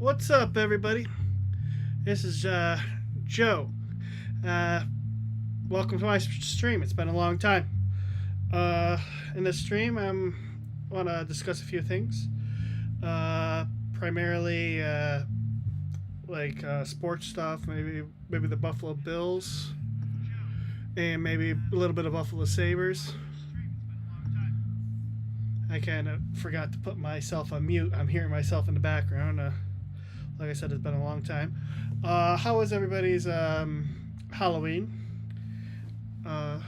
What's up, everybody? This is Joe. Uh, Welcome to my stream. It's been a long time. In this stream, I want to discuss a few things. Primarily, sports stuff. Maybe the Buffalo Bills, and maybe a little bit of Buffalo Sabres. I kind of forgot to put myself on mute. I'm hearing myself in the background. Like I said, it's been a long time. How was everybody's Halloween? I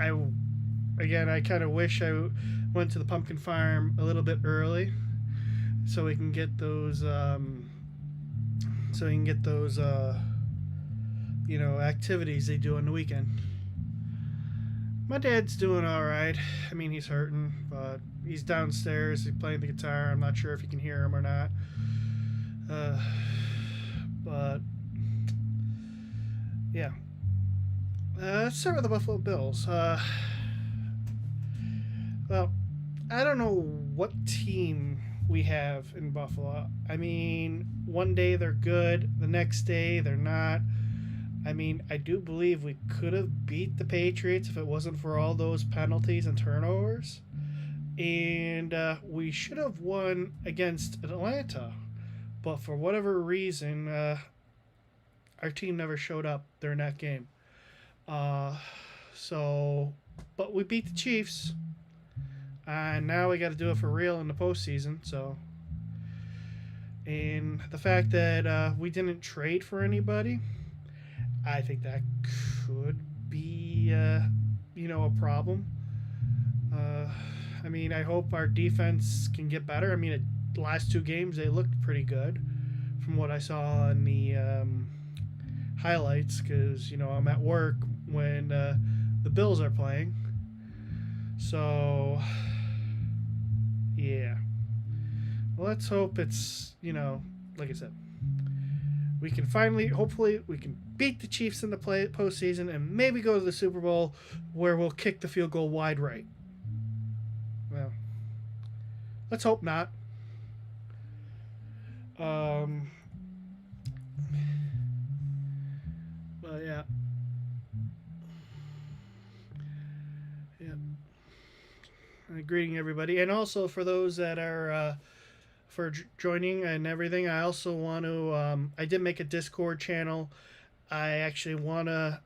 kind of wish I went to the pumpkin farm a little bit early, so we can get those activities they do on the weekend. My dad's doing all right. I mean, he's hurting, but he's downstairs. He's playing the guitar. I'm not sure if you can hear him or not. But yeah. Let's start with the Buffalo Bills. Well, I don't know what team we have in Buffalo. I mean, one day they're good, the next day they're not. I mean, I do believe we could have beat the Patriots if it wasn't for all those penalties and turnovers. And we should have won against Atlanta. But for whatever reason, our team never showed up during that game. But we beat the Chiefs. And now we got to do it for real in the postseason. And the fact that we didn't trade for anybody, I think that could be, a problem. I mean, I hope our defense can get better. I mean, the last two games they looked pretty good, from what I saw in the highlights. Because I'm at work when the Bills are playing. So, yeah. Well, let's hope it's like I said, we can hopefully, we can beat the Chiefs in the postseason and maybe go to the Super Bowl where we'll kick the field goal wide right. Well, let's hope not. But yeah. Greeting everybody, and also for those that are for joining and everything. I also want to. I did make a Discord channel. I actually want to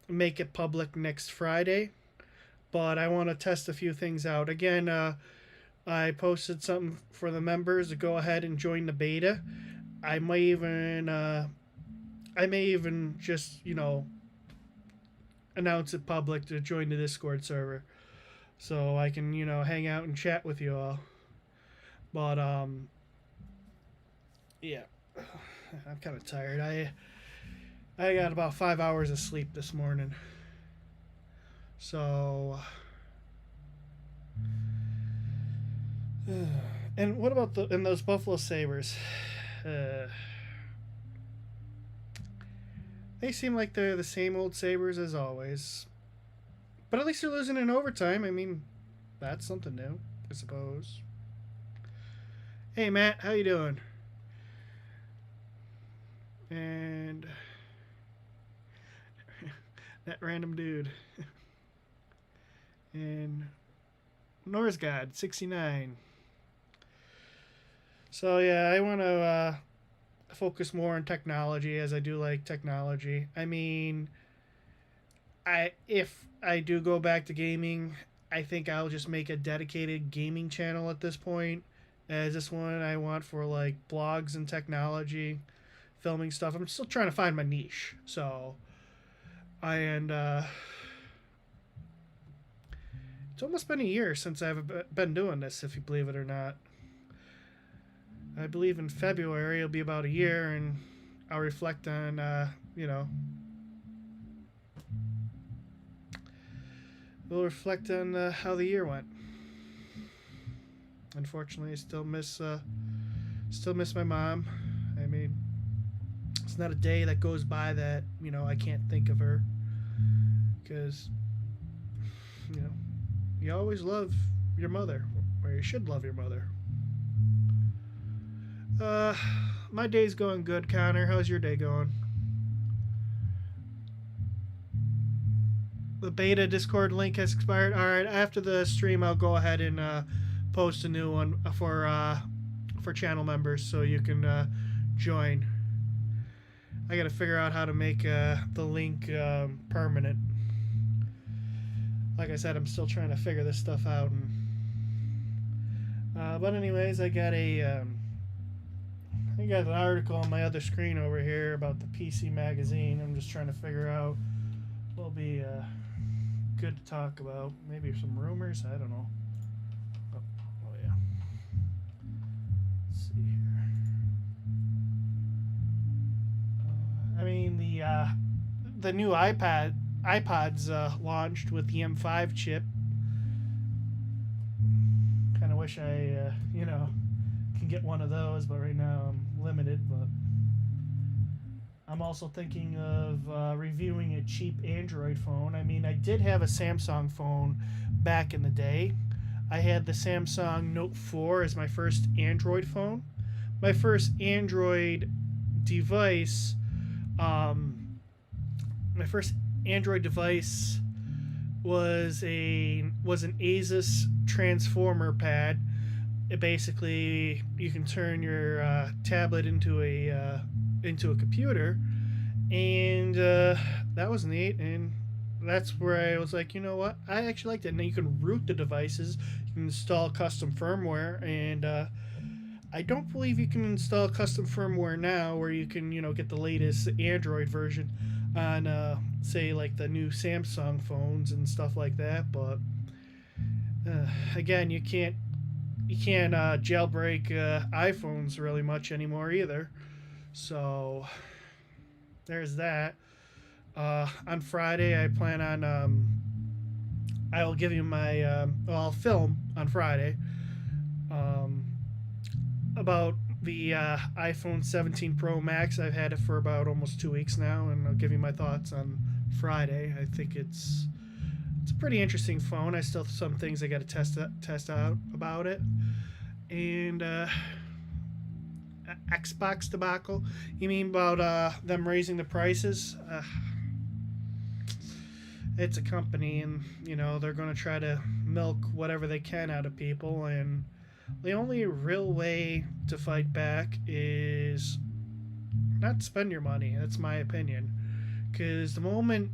make it public next Friday, but I want to test a few things out. Again, I posted something for the members to go ahead and join the beta. I may even just announce it public to join the Discord server, so I can hang out and chat with you all. But yeah, I'm kind of tired. I got about 5 hours of sleep this morning. So, and what about those Buffalo Sabres? They seem like they're the same old Sabres as always. But at least they're losing in overtime. I mean, that's something new, I suppose. Hey, Matt, how you doing? And that random dude. And Norse God 69. So yeah, I want to focus more on technology, as I do like technology. I mean, if I do go back to gaming, I think I'll just make a dedicated gaming channel at this point. As this one I want for like blogs and technology, filming stuff. I'm still trying to find my niche. So, it's almost been a year since I've been doing this, if you believe it or not. I believe in February it'll be about a year, and I'll reflect on, we'll reflect on how the year went. Unfortunately, I still miss my mom. I mean, it's not a day that goes by that I can't think of her, because you always love your mother, or you should love your mother. Uh, my day's going good, Connor. How's your day going? The beta Discord link has expired. All right, after the stream, I'll go ahead and post a new one for channel members so you can join. I got to figure out how to make the link permanent. Like I said, I'm still trying to figure this stuff out. But anyways, I got an article on my other screen over here about the PC magazine. I'm just trying to figure out what'll be good to talk about. Maybe some rumors. I don't know. Oh yeah. Let's see here. I mean the new iPods launched with the M5 chip. Kind of wish I can get one of those, but right now I'm limited. But I'm also thinking of reviewing a cheap Android phone. I mean, I did have a Samsung phone back in the day. I had the Samsung Note 4 as my first Android phone. My first Android device, my first Android device was an Asus transformer pad. It basically, you can turn your tablet into a computer, and that was neat. And that's where I was like, you know what, I actually liked it. And then you can root the devices, you can install custom firmware, and I don't believe you can install custom firmware now, where you can get the latest Android version on say like the new Samsung phones and stuff like that. But again, you can't jailbreak iPhones really much anymore either. So there's that. On Friday, I plan on I will give you my I'll film on Friday um, about the iPhone 17 Pro Max. I've had it for about almost 2 weeks now, and I'll give you my thoughts on Friday. I think it's a pretty interesting phone. I still have some things I got to test out about it. And Xbox debacle. You mean about them raising the prices? It's a company, and they're going to try to milk whatever they can out of people. And the only real way to fight back is not spend your money. That's my opinion. Because the moment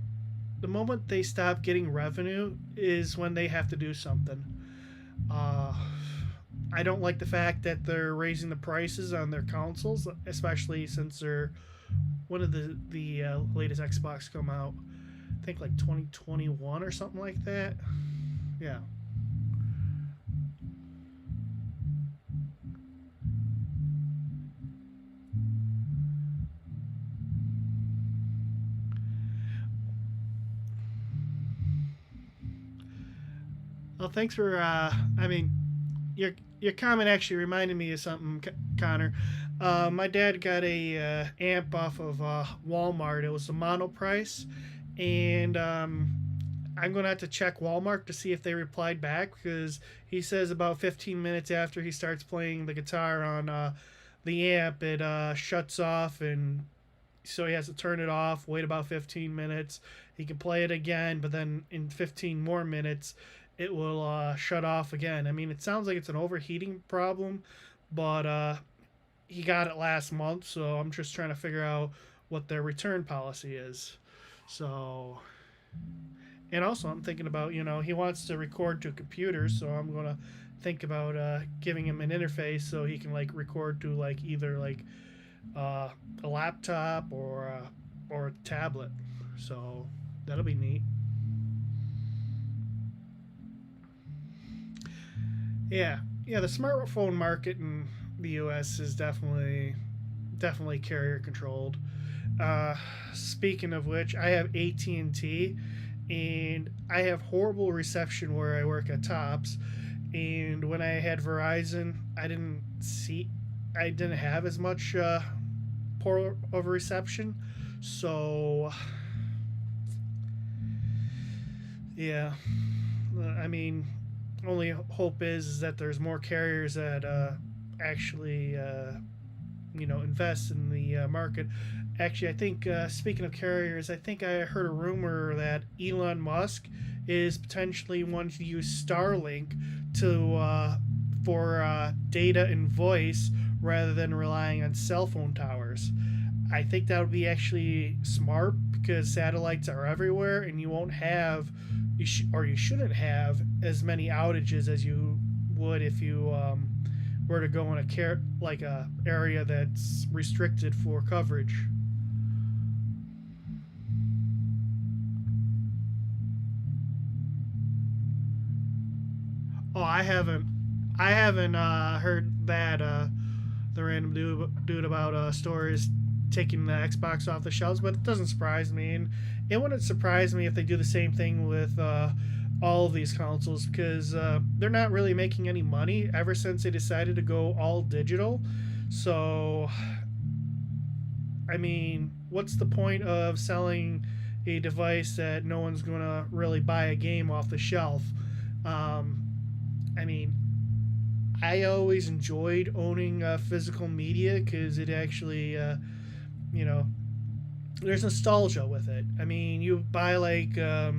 they stop getting revenue is when they have to do something. Uh, I don't like the fact that they're raising the prices on their consoles, especially since they're one of the latest Xbox come out. I think like 2021 or something like that. Yeah. Well, thanks for. I mean, your comment actually reminded me of something, Connor. My dad got a amp off of Walmart. It was the mono price, and I'm gonna have to check Walmart to see if they replied back, because he says about 15 minutes after he starts playing the guitar on the amp, it shuts off, and so he has to turn it off, wait about 15 minutes. He can play it again, but then in 15 more minutes, it will shut off again. I mean, it sounds like it's an overheating problem, but he got it last month, so I'm just trying to figure out what their return policy is. So, and also I'm thinking about, he wants to record to computers, so I'm gonna think about giving him an interface so he can like record to like either like a laptop or a tablet. So that'll be neat. Yeah, yeah. The smartphone market in the U.S. is definitely carrier controlled. Uh, Speaking of which, I have AT&T, and I have horrible reception where I work at Tops. And when I had Verizon, I didn't have as much poor of a reception. So yeah, I mean, only hope is that there's more carriers that actually invest in the market. Actually, I think speaking of carriers, I think I heard a rumor that Elon Musk is potentially wanting to use Starlink to for data and voice rather than relying on cell phone towers. I think that would be actually smart because satellites are everywhere, and you won't have, or you shouldn't have as many outages as you would if you were to go in like a area that's restricted for coverage. Oh, I haven't heard that the random dude about stores taking the Xbox off the shelves, but it doesn't surprise me, and it wouldn't surprise me if they do the same thing with all of these consoles because they're not really making any money ever since they decided to go all digital. So, I mean, what's the point of selling a device that no one's gonna really buy a game off the shelf? Um, I mean, I always enjoyed owning physical media because it actually, you know, there's nostalgia with it. I mean, you buy like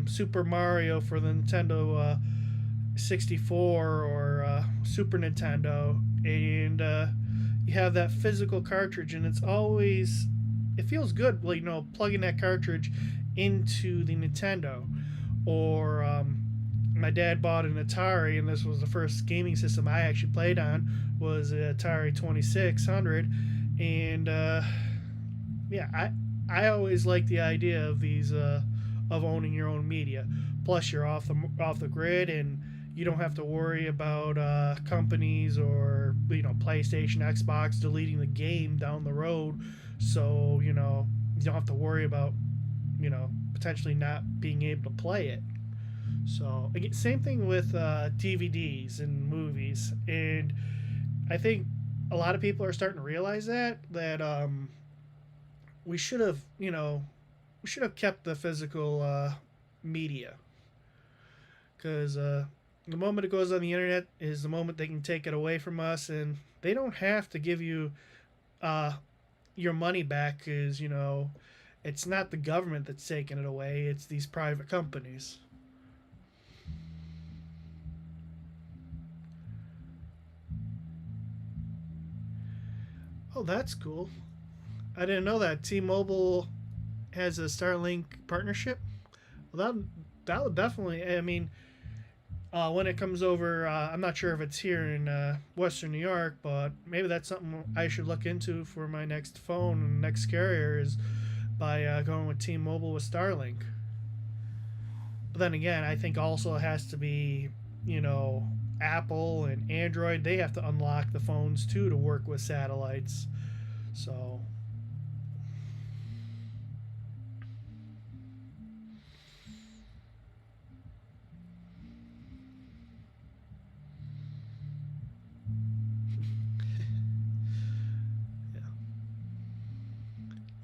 Super Mario for the Nintendo 64 or Super Nintendo, and you have that physical cartridge, and it feels good, like, plugging that cartridge into the Nintendo. Or my dad bought an Atari, and this was the first gaming system I actually played on, was the Atari 2600, and yeah, I always like the idea of these of owning your own media. Plus, you're off the grid, and you don't have to worry about companies or PlayStation, Xbox deleting the game down the road. So you don't have to worry about potentially not being able to play it. So again, same thing with DVDs and movies, and I think a lot of people are starting to realize that we should have we should have kept the physical media because the moment it goes on the internet is the moment they can take it away from us, and they don't have to give you uh, your money back because it's not the government that's taking it away; it's these private companies. Oh, that's cool. I didn't know that T-Mobile has a Starlink partnership. Well, that would definitely. I mean, when it comes over, I'm not sure if it's here in Western New York, but maybe that's something I should look into for my next phone and next carrier is by going with T-Mobile with Starlink. But then again, I think also it has to be, you know, Apple and Android. They have to unlock the phones too to work with satellites. So yeah.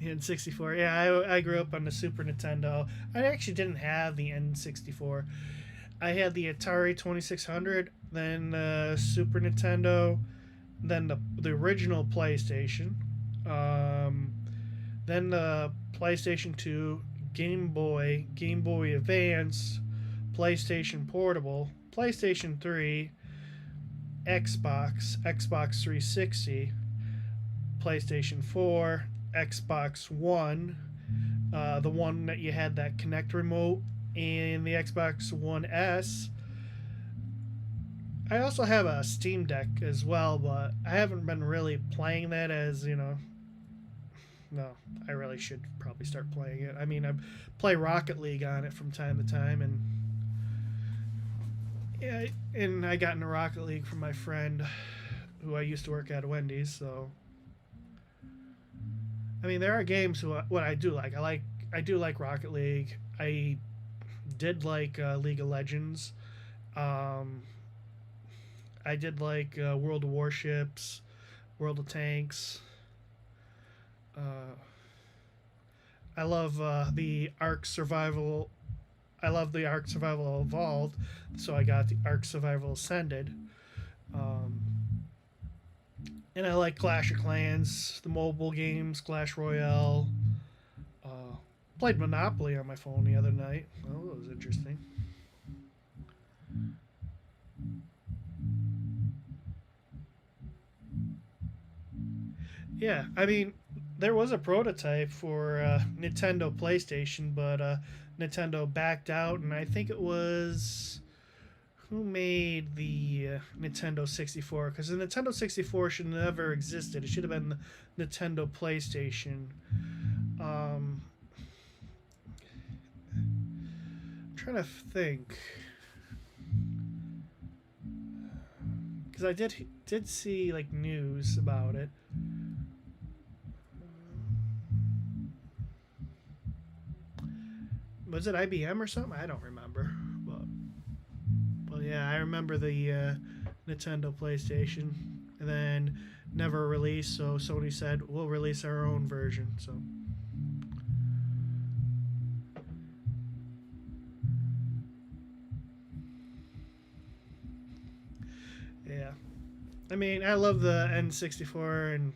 N64. Yeah, I grew up on the Super Nintendo. I actually didn't have the N64. I had the Atari 2600, then the Super Nintendo, then the original PlayStation, um, then the PlayStation 2, Game Boy Advance, PlayStation Portable, PlayStation 3, Xbox 360, PlayStation 4, Xbox One, the one that you had that Connect remote, and the Xbox One S. I also have a Steam Deck as well, but I haven't been really playing that as, no, I really should probably start playing it. I mean, I play Rocket League on it from time to time, and yeah, and I got into Rocket League from my friend who I used to work at Wendy's. So, I mean, there are games what I do like. I do like Rocket League. I did like League of Legends. Um, I did like World of Warships, World of Tanks. Uh, I love the Ark Survival. I love the Ark Survival Evolved, so I got the Ark Survival Ascended. Um, And I like Clash of Clans, the mobile games, Clash Royale. Uh, Played Monopoly on my phone the other night. Oh, that was interesting. Yeah, I mean, there was a prototype for Nintendo PlayStation, but Nintendo backed out, and I think it was who made the Nintendo 64? Because the Nintendo 64 should have never existed. It should have been the Nintendo PlayStation. Um, I'm trying to think, because I did see like news about it. Was it IBM or something? I don't remember. But well, yeah, I remember the Nintendo PlayStation, and then never released. So Sony said we'll release our own version. So yeah, I mean, I love the N64, and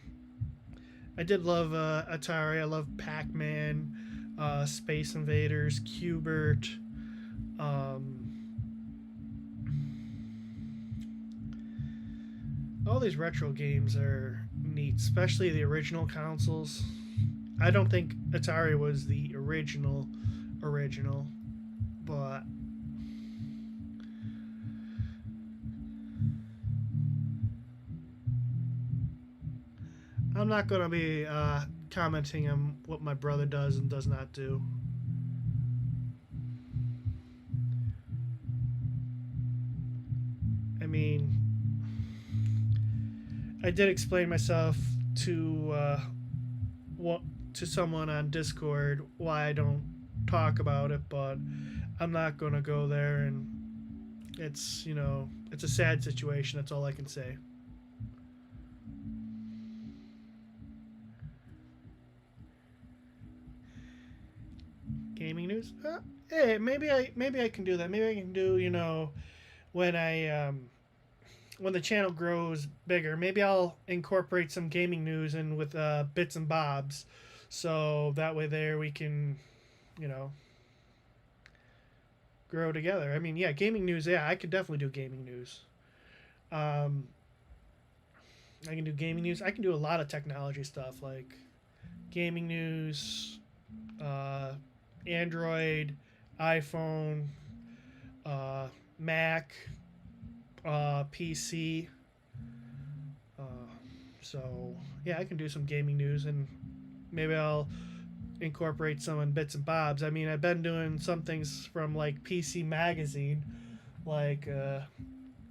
I did love Atari. I love Pac-Man, Space Invaders, Cubert. Um, all these retro games are neat, especially the original consoles. I don't think Atari was the original, but I'm not gonna be commenting on what my brother does and does not do. I mean, I did explain myself to what to someone on Discord why I don't talk about it, but I'm not gonna go there, and it's a sad situation. That's all I can say. Gaming news? Hey, maybe I can do that. Maybe I can do when I when the channel grows bigger. Maybe I'll incorporate some gaming news in with bits and bobs, so that way there we can you know grow together. I mean, yeah, gaming news. Yeah, I could definitely do gaming news. Um, I can do gaming news. I can do a lot of technology stuff like gaming news, uh, Android, iPhone, uh, Mac, PC. Uh, so yeah, I can do some gaming news, and maybe I'll incorporate some in bits and bobs. I mean, I've been doing some things from like PC Magazine, like the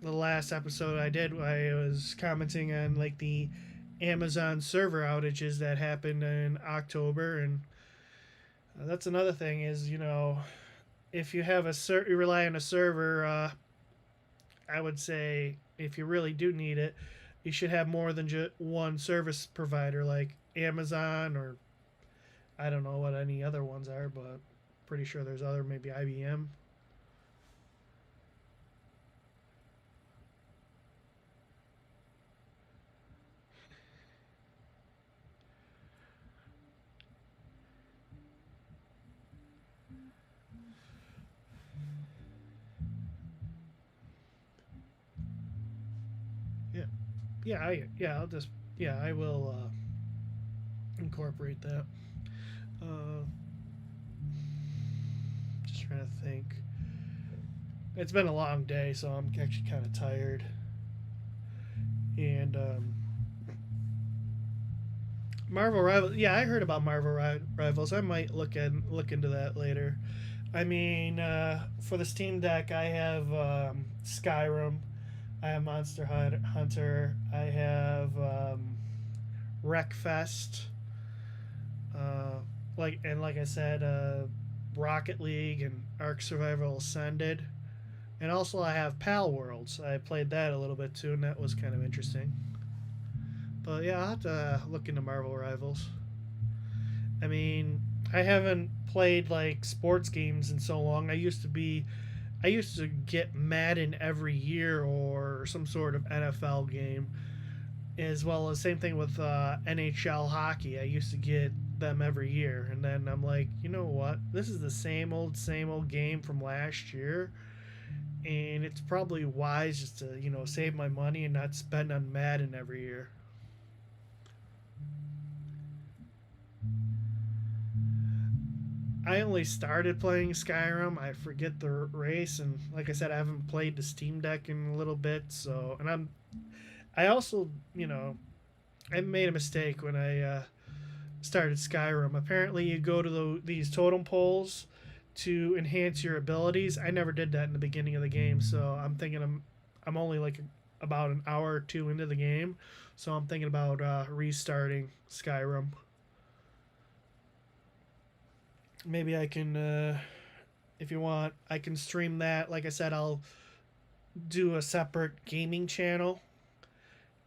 last episode I did. I was commenting on like the Amazon server outages that happened in October, and that's another thing is if you have you rely on a server, I would say if you really do need it, you should have more than just one service provider like Amazon, or I don't know what any other ones are, but pretty sure there's other, maybe IBM. Yeah, I'll just I will incorporate that. Uh, just trying to think. It's been a long day, so I'm actually kind of tired. And Marvel Rivals. Yeah, I heard about Rivals. I might look into that later. I mean, for the Steam Deck, I have Skyrim. I have Monster Hunter. I have Wreckfest. Uh, like I said, Rocket League and Ark Survival Ascended. And also I have Pal Worlds. I played that a little bit too, and that was kind of interesting. But yeah, I'll have to look into Marvel Rivals. I mean, I haven't played like sports games in so long. I used to get Madden every year or some sort of NFL game. as well as same thing with NHL hockey. I used to get them every year, and then I'm like, you know what? This is the same old game from last year, and it's probably wise just to save my money and not spend on Madden every year. I only started playing Skyrim. I forget the race, and like I said, I haven't played the Steam Deck in a little bit. So, and I also, I made a mistake when I started Skyrim. Apparently, you go to these totem poles to enhance your abilities. I never did that in the beginning of the game, so I'm thinking I'm only like about an hour or two into the game, so I'm thinking about restarting Skyrim. Maybe I can, if you want, I can stream that. Like I said, I'll do a separate gaming channel,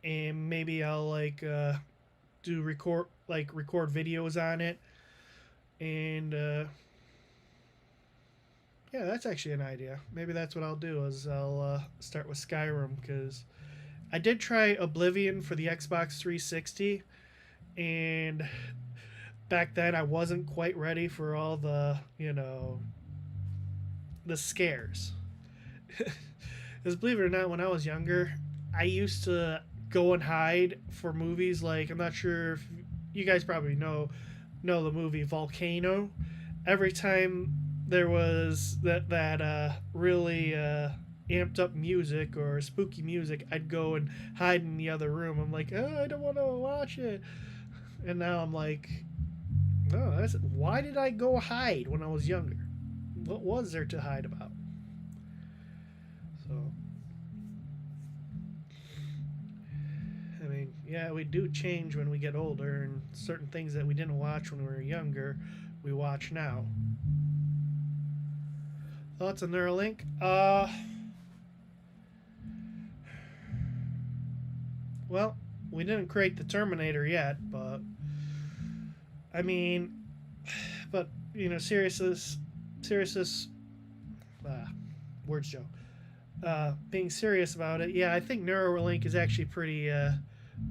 and maybe I'll do record videos on it, and yeah, that's actually an idea. Maybe that's what I'll do. Is I'll start with Skyrim because I did try Oblivion for the Xbox 360, and back then I wasn't quite ready for all the the scares. Because believe it or not, when I was younger, I used to go and hide for movies. Like I'm not sure if you guys probably know the movie Volcano. Every time there was that really amped up music or spooky music, I'd go and hide in the other room. I'm like, oh, I don't want to watch it. And now I'm like, no, why did I go hide when I was younger? What was there to hide about? So, I mean, yeah, we do change when we get older, and certain things that we didn't watch when we were younger, we watch now. Thoughts on Neuralink? Well, we didn't create the Terminator yet, but I mean, but seriousness, uh, words, Joe. Being serious about it, yeah, I think Neuralink is actually pretty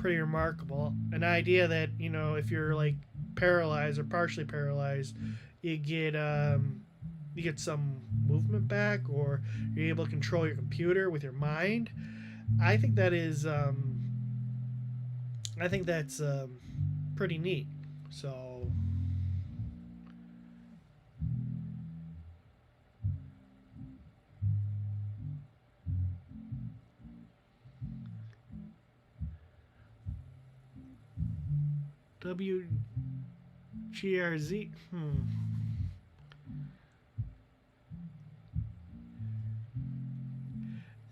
remarkable. An idea that if you're like paralyzed or partially paralyzed, you get you get some movement back, or you're able to control your computer with your mind. I think that is I think that's pretty neat. So WGRZ.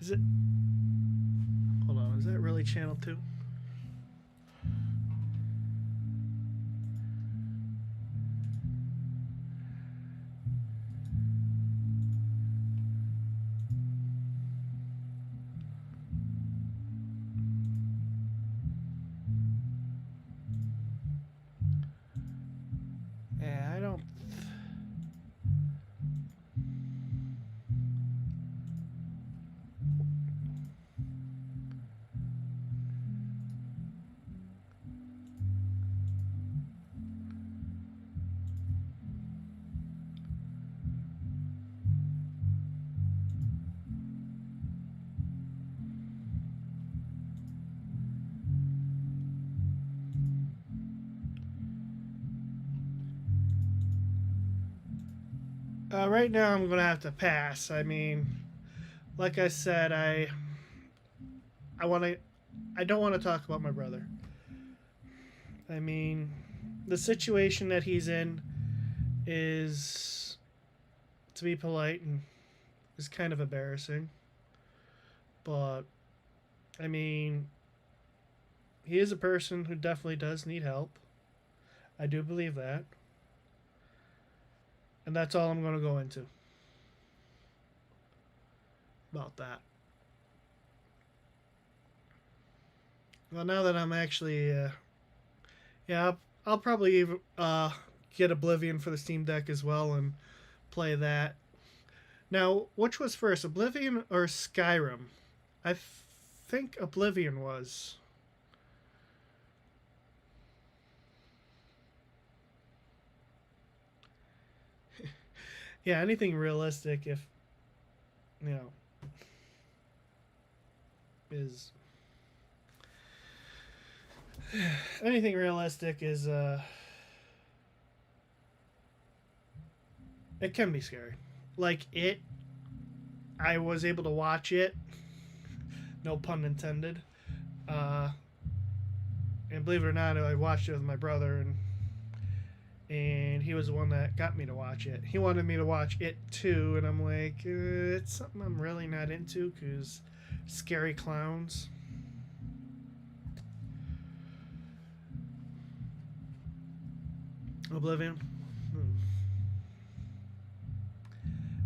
Is it? Hold on. Is that really channel 2? Yeah, I don't. Right now, I'm gonna have to pass. I mean, like I said, I want to. I don't want to talk about my brother. I mean, the situation that he's in is, to be polite, and is kind of embarrassing. But I mean, he is a person who definitely does need help. I do believe that, and that's all I'm going to go into about that. Well, now that I'm actually, yeah, I'll probably get Oblivion for the Steam Deck as well and play that. Now, which was first, Oblivion or Skyrim? I think Oblivion was. Yeah, anything realistic, if you know, is anything realistic is it can be scary. Like it, I was able to watch it, no pun intended. Uh, and believe it or not, I watched it with my brother, and he was the one that got me to watch it. He wanted me to watch it too, and I'm like, it's something I'm really not into because scary clowns. Oblivion.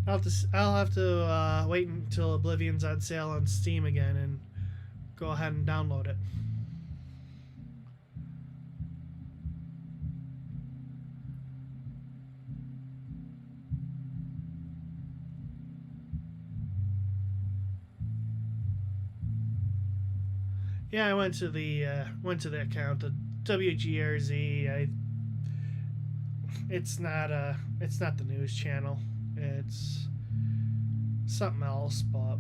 I'll have to wait until Oblivion's on sale on Steam again and go ahead and download it. Yeah, I went to the account, the WGRZ. It's not the news channel. It's something else, but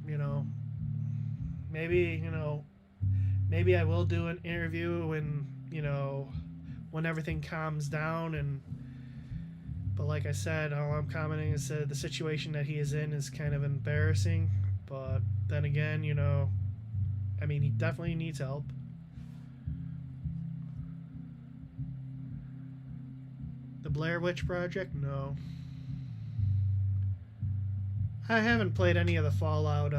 you know, maybe maybe I will do an interview when everything calms down. And but like I said, all I'm commenting is that the situation that he is in is kind of embarrassing. But then again, I mean, he definitely needs help. The Blair Witch Project? No. I haven't played any of the Fallout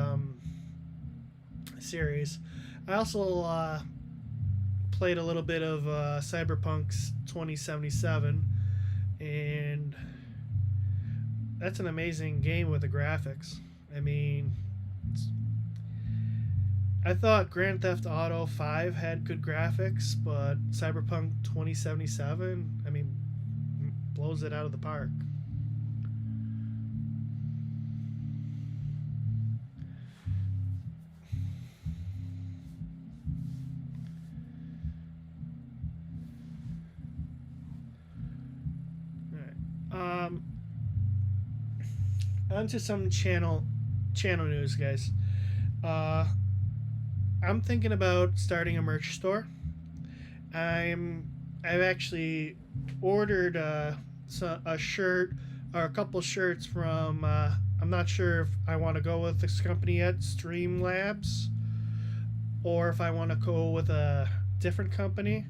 series. I also played a little bit of Cyberpunk's 2077, and that's an amazing game with the graphics. I mean, I thought Grand Theft Auto 5 had good graphics, but Cyberpunk 2077, I mean, blows it out of the park. All right. On to some channel news, guys. Uh, I'm thinking about starting a merch store. I've actually ordered a shirt or a couple shirts from. I'm not sure if I want to go with this company yet, Streamlabs, or if I want to go with a different company.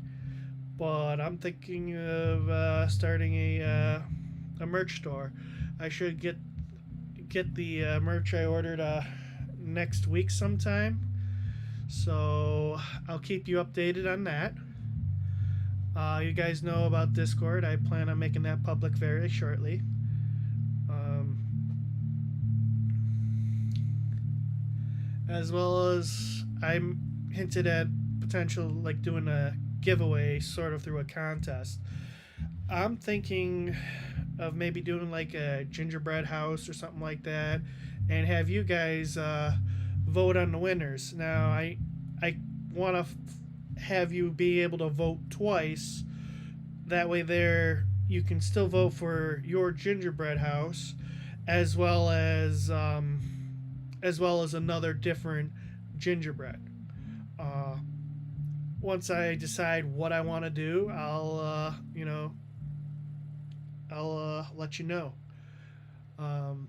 But I'm thinking of starting a merch store. I should get the merch I ordered next week sometime. So I'll keep you updated on that. You guys know about Discord. I plan on making that public very shortly. As well as I'm hinted at potential like doing a giveaway sort of through a contest. I'm thinking of maybe doing like a gingerbread house or something like that, and have you guys vote on the winners. Now I want to have you be able to vote twice. That way, you can still vote for your gingerbread house, as well as another different gingerbread. Uh, Once I decide what I want to do, I'll let you know. Um,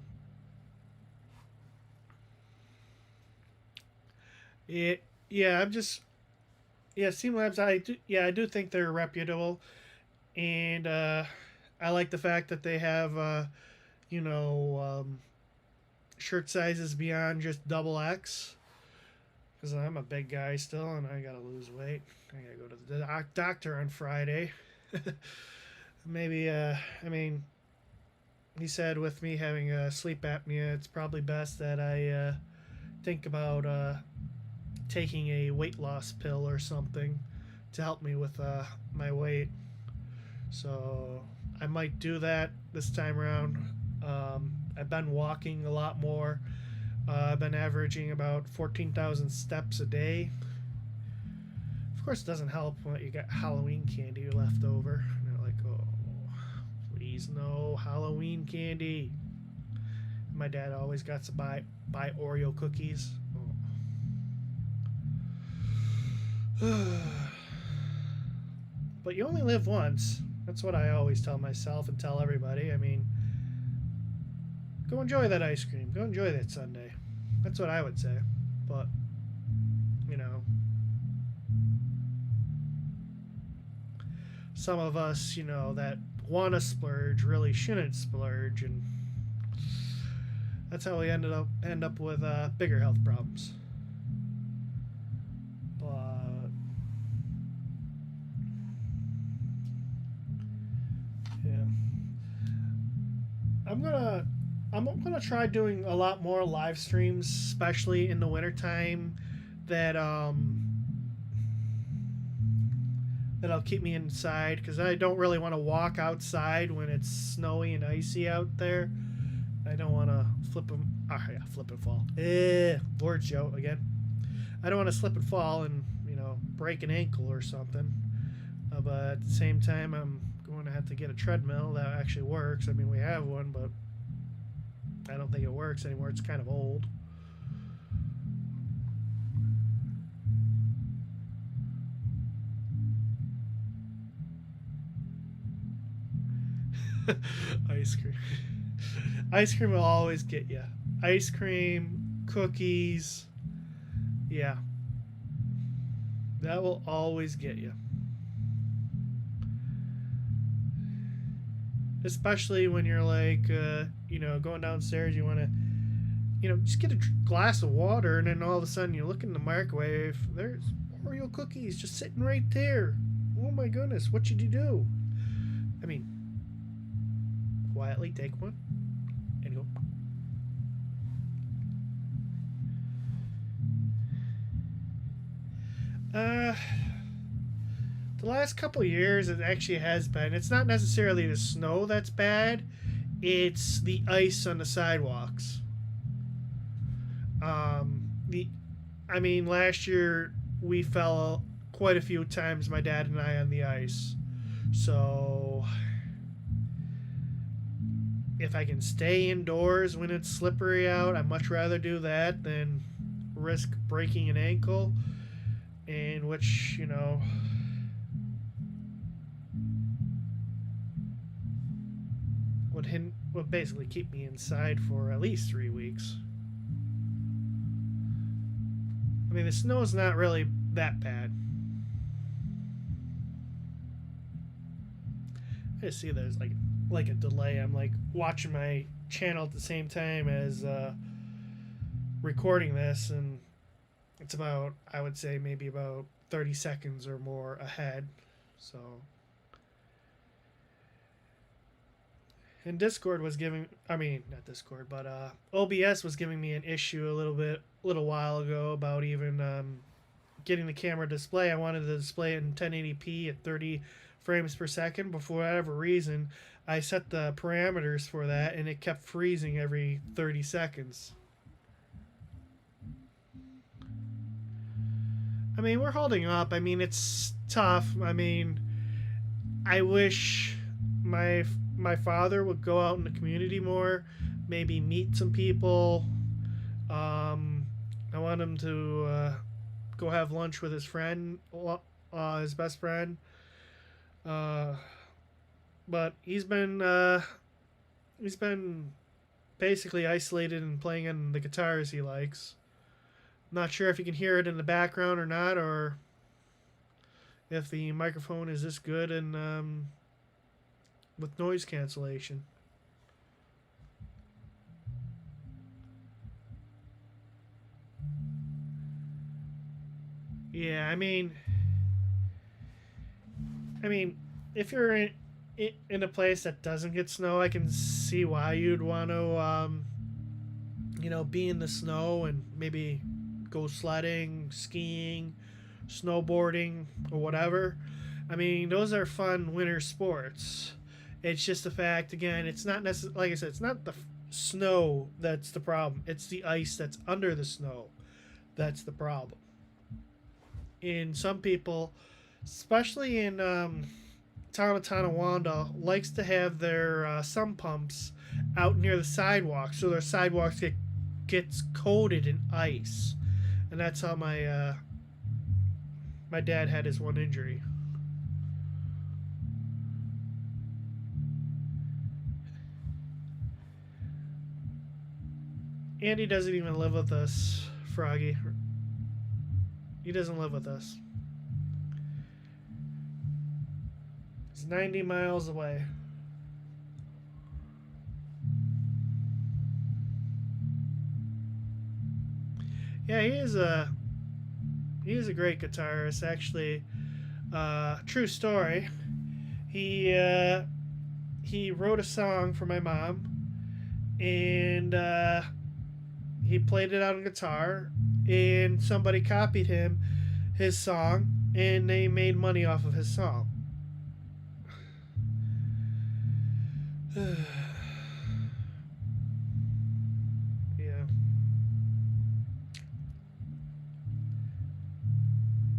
it yeah, I'm just yeah, Steam Labs. I do think they're reputable, and I like the fact that they have you know shirt sizes beyond just double X. Because I'm a big guy still, and I gotta lose weight. I gotta go to the doctor on Friday. Maybe I mean, he said with me having sleep apnea, it's probably best that I think about taking a weight loss pill or something to help me with my weight. So I might do that this time around. I've been walking a lot more. I've been averaging about 14,000 steps a day. Of course, it doesn't help when you got Halloween candy left over. And you're like, oh, cookies. No Halloween candy. My dad always got to buy Oreo cookies. Oh. But you only live once. That's what I always tell myself and tell everybody. I mean, go enjoy that ice cream. Go enjoy that sundae. That's what I would say. But, you know, some of us, you know, that want to splurge really shouldn't splurge, and that's how we end up with bigger health problems. But yeah, I'm gonna try doing a lot more live streams, especially in the wintertime, that'll keep me inside, because I don't really want to walk outside when it's snowy and icy out there. I don't want to flip and fall. Word show again. I don't want to slip and fall and, you know, break an ankle or something. But at the same time, I'm going to have to get a treadmill that actually works. I mean, we have one, but I don't think it works anymore. It's kind of old. Ice cream. Ice cream will always get you. Ice cream, cookies. Yeah. That will always get you. Especially when you're like, you know, going downstairs, you want to, you know, just get a glass of water, and then all of a sudden you look in the microwave, there's Oreo cookies just sitting right there. Oh my goodness, what should you do? I mean, quietly take one and go. The last couple of years, it actually has been. It's not necessarily the snow that's bad. It's the ice on the sidewalks. I mean, last year we fell quite a few times, my dad and I, on the ice. So if I can stay indoors when it's slippery out, I'd much rather do that than risk breaking an ankle, in which, you know, would basically keep me inside for at least 3 weeks. I mean, the snow's not really that bad. I see there's like a delay. I'm like watching my channel at the same time as recording this, and it's about, I would say, maybe about 30 seconds or more ahead. So, and Discord was giving, I mean, not Discord, but OBS was giving me an issue a little while ago about even getting the camera display. I wanted to display it in 1080p at 30 frames per second, but for whatever reason, I set the parameters for that, and it kept freezing every 30 seconds. I mean, we're holding up. I mean, it's tough. I mean, I wish my father would go out in the community more, maybe meet some people. I want him to go have lunch with his friend, his best friend. But he's been basically isolated and playing on the guitars he likes. Not sure if you can hear it in the background or not, or if the microphone is this good and with noise cancellation. Yeah, I mean, if you're in a place that doesn't get snow, I can see why you'd want to, you know, be in the snow and maybe go sledding, skiing, snowboarding, or whatever. I mean, those are fun winter sports. It's just the fact, again, it's not necessarily, like I said, it's not the snow that's the problem. It's the ice that's under the snow that's the problem. And some people, especially in town of Tonawanda likes to have their sump pumps out near the sidewalk, so their sidewalks gets coated in ice, and that's how my dad had his one injury. Andy doesn't even live with us, Froggy. He doesn't live with us. He's 90 miles away. Yeah, he is a great guitarist. Actually, true story. He he wrote a song for my mom, and he played it on guitar, and somebody copied his song, and they made money off of his song. Yeah,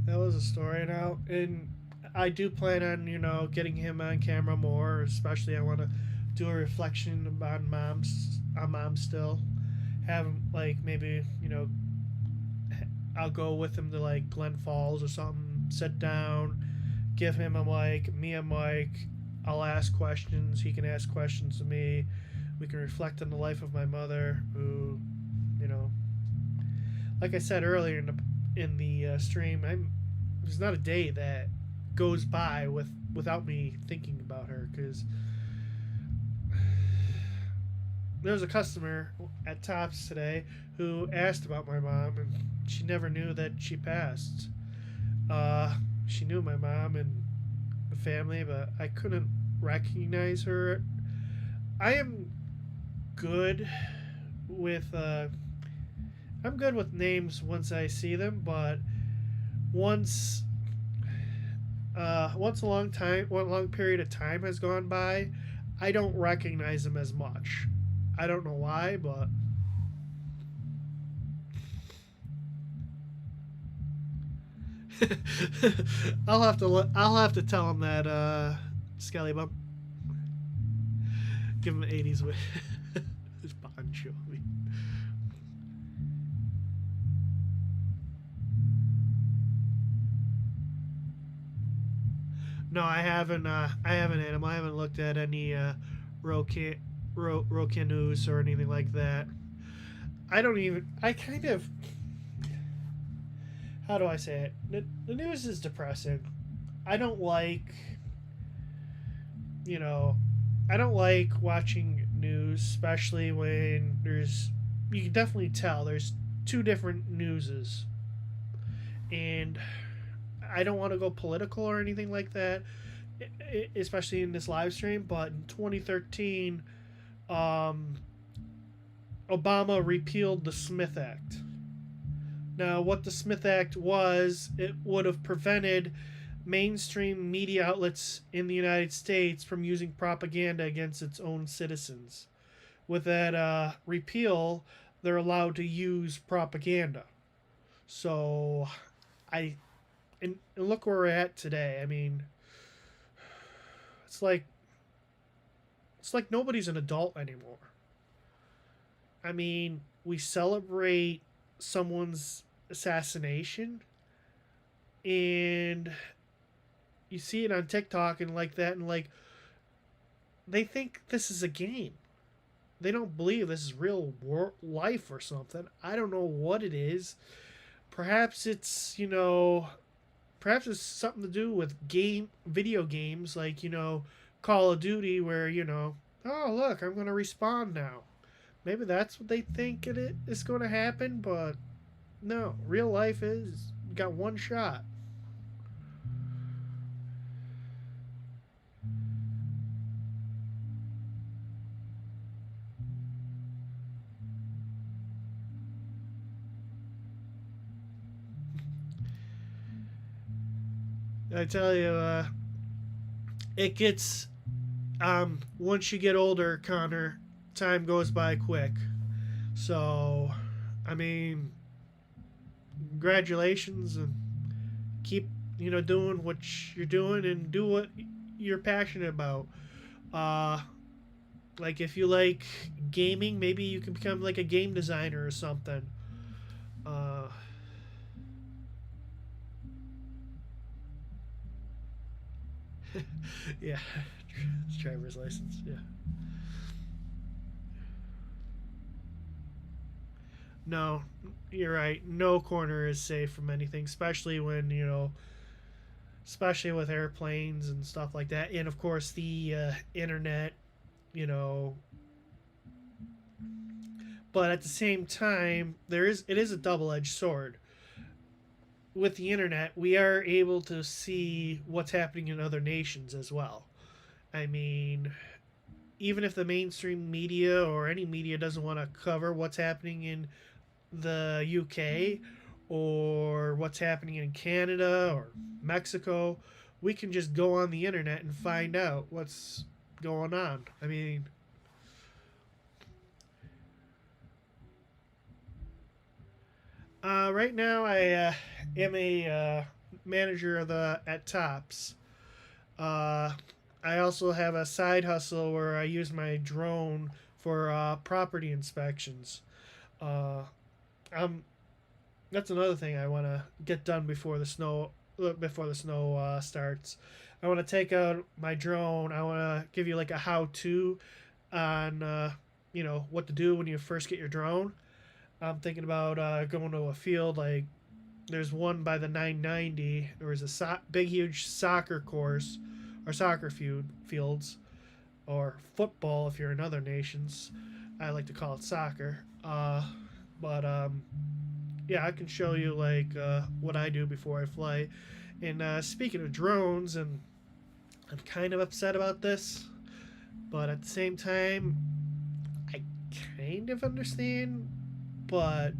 that was a story now, and I do plan on getting him on camera more. Especially, I want to do a reflection on mom still. Have him like maybe I'll go with him to like Glen Falls or something. Sit down, give him a mic, me a mic. I'll ask questions. He can ask questions to me. We can reflect on the life of my mother, who, you know, like I said earlier in the stream, there's not a day that goes by without me thinking about her, because there was a customer at Tops today who asked about my mom, and she never knew that she passed. She knew my mom and the family, but I couldn't recognize her. I am good with I'm good with names once I see them, but once once one long period of time has gone by, I don't recognize them as much. I don't know why, but I'll have to tell him that Skelly Bump. Give him an 80s with his Bon Jovi. No, I haven't. I haven't, Animal. I haven't looked at any Rocan news or anything like that. I don't even. I kind of. How do I say it? The news is depressing. I don't like. You know, I don't like watching news, especially when there's. You can definitely tell there's two different newses, and I don't want to go political or anything like that, especially in this live stream. But in 2013, Obama repealed the Smith Act. Now, what the Smith Act was, it would have prevented mainstream media outlets in the United States from using propaganda against its own citizens. With that repeal, they're allowed to use propaganda. So, I and look where we're at today. I mean, it's like nobody's an adult anymore. I mean, we celebrate someone's assassination, and you see it on TikTok and like that, and like they think this is a game. They don't believe this is real life or something. I don't know what it is. Perhaps it's perhaps it's something to do with video games, like Call of Duty, where oh look, I'm gonna respawn now. Maybe that's what they think is going to happen, but no, real life is you got one shot. I tell you, it gets once you get older, Connor, time goes by quick. So, I mean, congratulations, and keep doing what you're doing, and do what you're passionate about. Uh, like if you like gaming, maybe you can become like a game designer or something. Uh, yeah, driver's license. Yeah. No, you're right. No corner is safe from anything, especially when especially with airplanes and stuff like that, and of course the internet. You know, but at the same time, it is a double edged sword. With the internet, we are able to see what's happening in other nations as well. I mean, even if the mainstream media or any media doesn't want to cover what's happening in the UK or what's happening in Canada or Mexico, we can just go on the internet and find out what's going on. I mean, right now I am a manager of the at Tops. Uh, I also have a side hustle where I use my drone for property inspections. Uh, I'm That's another thing I want to get done before the snow starts. I want to take out my drone. I want to give you like a how-to on what to do when you first get your drone. I'm thinking about going to a field like there's one by the 990. There was a big huge soccer course or fields or football if you're in other nations. I like to call it soccer. But Yeah, I can show you like what I do before I fly. And speaking of drones, and I'm kind of upset about this, but at the same time, I kind of understand. But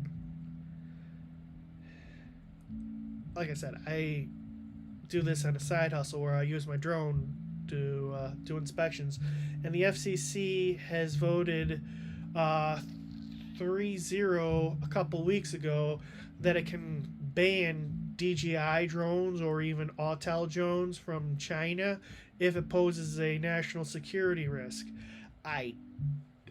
like I said, I do this on a side hustle where I use my drone to do inspections, and the FCC has voted uh, 3-0 a couple weeks ago that it can ban DJI drones or even Autel drones from China if it poses a national security risk. I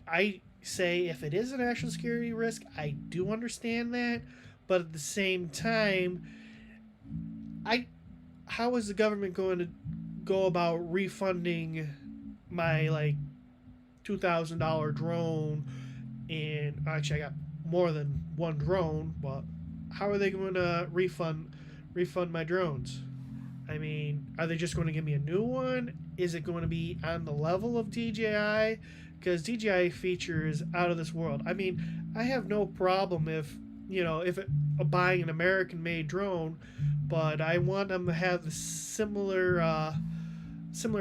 I say if it is a national security risk, I do understand that, but at the same time, I how is the government going to go about refunding my like $2,000 drone? And actually, I got more than one drone, but how are they going to refund my drones? I mean, are they just going to give me a new one? Is it going to be on the level of DJI? Because DJI features out of this world. I mean, I have no problem if buying an American-made drone, but I want them to have the similar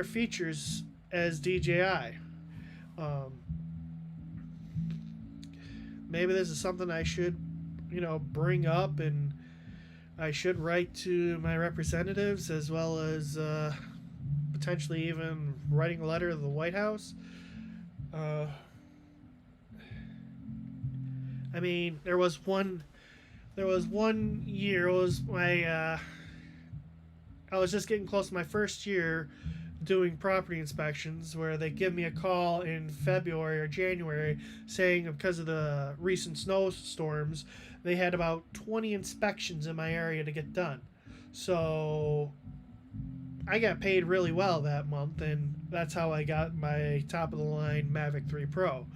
features as DJI. Um, Maybe this is something I should, bring up, and I should write to my representatives as well as potentially even writing a letter to the White House. Uh, I mean, there was one year. It was my I was just getting close to my first year doing property inspections where they give me a call in February or January saying because of the recent snowstorms, they had about 20 inspections in my area to get done. So I got paid really well that month, and that's how I got my top of the line Mavic 3 Pro.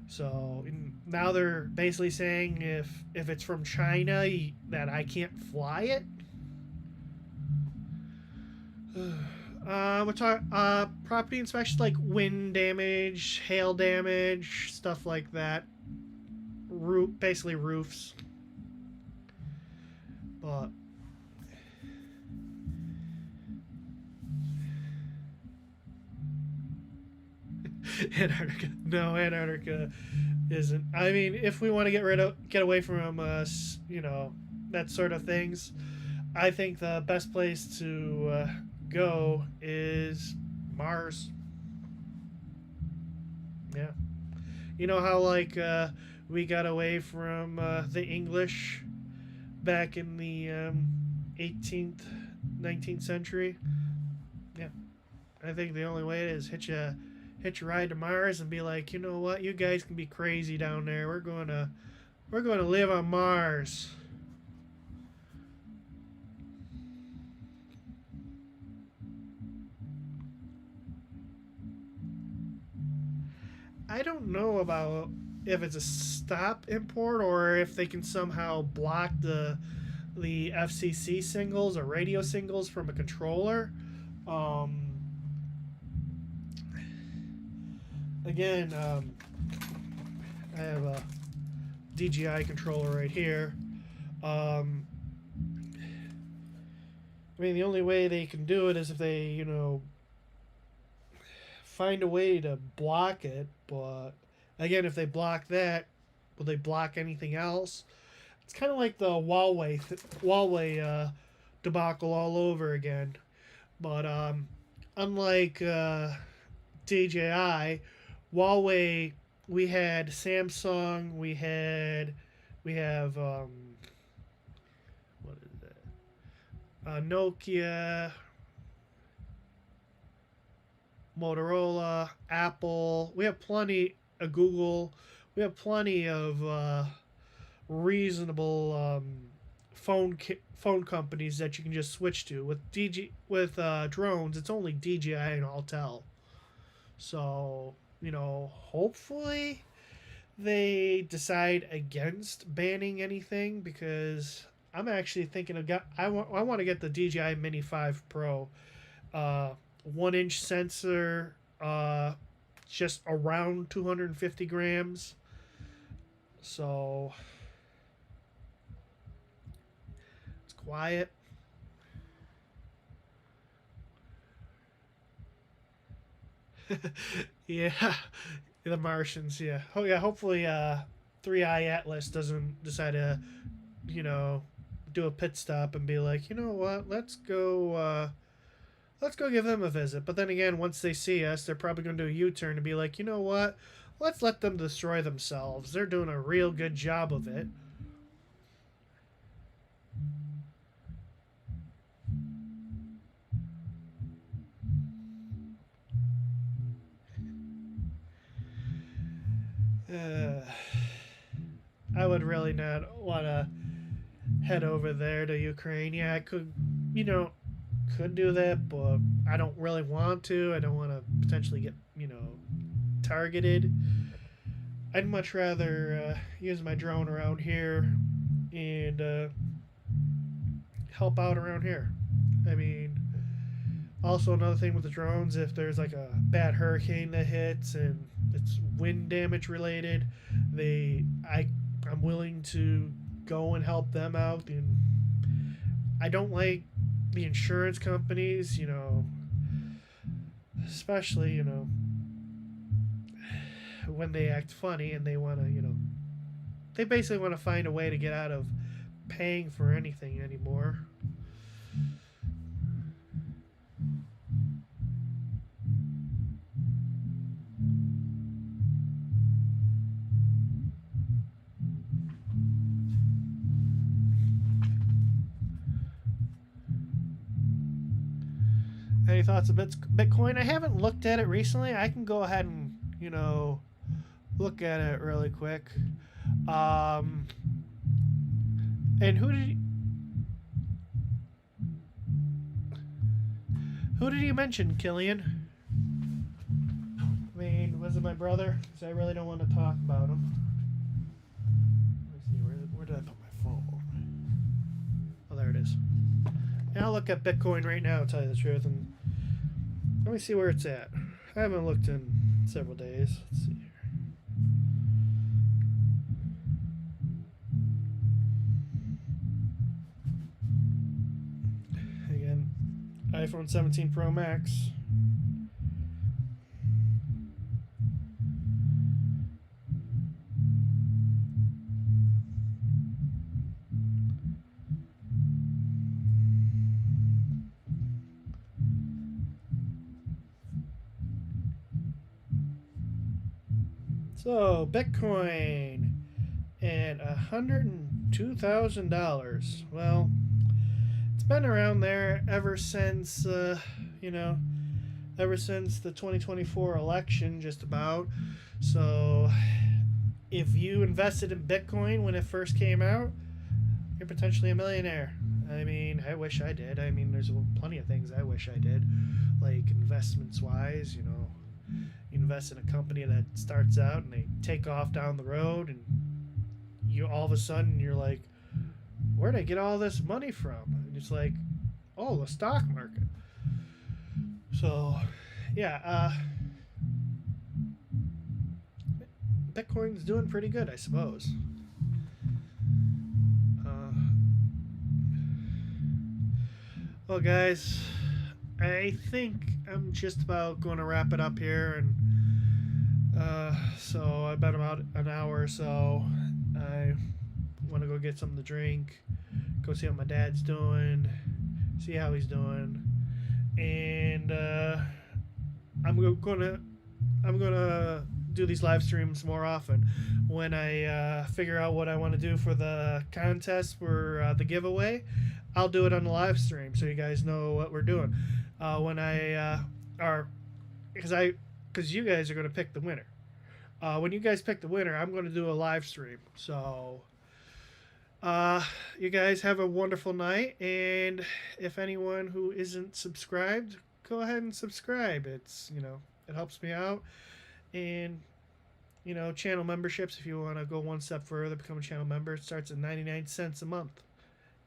So now they're basically saying if it's from China that I can't fly it. We're talking property inspections like wind damage, hail damage, stuff like that. Basically roofs. But Antarctica. No, Antarctica isn't. I mean, if we want to get away from that sort of things, I think the best place to go is Mars. Yeah. You know how like we got away from the English back in the 18th, 19th century? Yeah. I think the only way is hitch a ride to Mars and be like, you know what, you guys can be crazy down there. We're going to live on Mars. I don't know about if it's a stop import or if they can somehow block the FCC singles or radio singles from a controller. Um, again, I have a DJI controller right here. Um, I mean, the only way they can do it is if they, find a way to block it. But again, if they block that, will they block anything else? It's kind of like the Huawei debacle all over again. But unlike DJI, Huawei, we had Samsung, we have what is that? Nokia, Motorola, Apple. We have plenty of Google. We have plenty of reasonable phone companies that you can just switch to. With drones, it's only DJI and Altel. So hopefully they decide against banning anything because I'm actually thinking of I want to get the DJI Mini 5 Pro. 1-inch sensor, just around 250 grams. So it's quiet. Yeah, the Martians. Yeah. Oh yeah. Hopefully, 3i Atlas doesn't decide to, you know, do a pit stop and be like, you know what, let's go give them a visit. But then again, once they see us, they're probably going to do a U-turn and be like, you know what, let's let them destroy themselves. They're doing a real good job of it. Uh, I would really not want to head over there to Ukraine. Yeah, I could, could do that, but I don't really want to. I don't want to potentially get, targeted. I'd much rather use my drone around here and help out around here. I mean, also another thing with the drones, if there's like a bad hurricane that hits and it's wind damage related, I'm willing to go and help them out. And I don't like the insurance companies, especially, when they act funny and they want to, they basically want to find a way to get out of paying for anything anymore. Any thoughts of Bitcoin? I haven't looked at it recently. I can go ahead and, look at it really quick. And who did you mention, Killian? I mean, was it my brother? Because I really don't want to talk about him. Let me see, where did I put my phone? Oh, there it is. And I'll look at Bitcoin right now, to tell you the truth, and let me see where it's at. I haven't looked in several days. Let's see here. Again, iPhone 17 Pro Max. So, Bitcoin at $102,000. Well, it's been around there ever since, ever since the 2024 election, just about. So, if you invested in Bitcoin when it first came out, you're potentially a millionaire. I mean, I wish I did. I mean, there's plenty of things I wish I did, like investments wise. You invest in a company that starts out and they take off down the road, and you all of a sudden you're like, where'd I get all this money from? And it's like, oh, the stock market. So, yeah, Bitcoin's doing pretty good, I suppose. Uh, well, guys, I think I'm just about going to wrap it up here, and so I've been about an hour or so. I want to go get something to drink, go see what my dad's doing, see how he's doing, and I'm gonna do these live streams more often. When I figure out what I want to do for the contest for the giveaway, I'll do it on the live stream so you guys know what we're doing. When I are because you guys are gonna pick the winner. When you guys pick the winner, I'm going to do a live stream. So, you guys have a wonderful night. And if anyone who isn't subscribed, go ahead and subscribe. It helps me out. And, channel memberships, if you want to go one step further, become a channel member, it starts at 99 cents a month.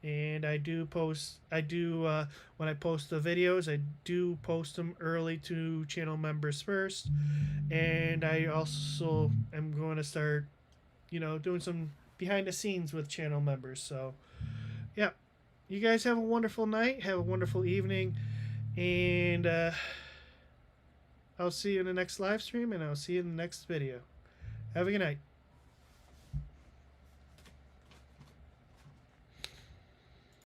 And when I post the videos, I do post them early to channel members first. And I also am going to start, doing some behind the scenes with channel members. So, yeah, you guys have a wonderful night, have a wonderful evening, and I'll see you in the next live stream, and I'll see you in the next video. Have a good night.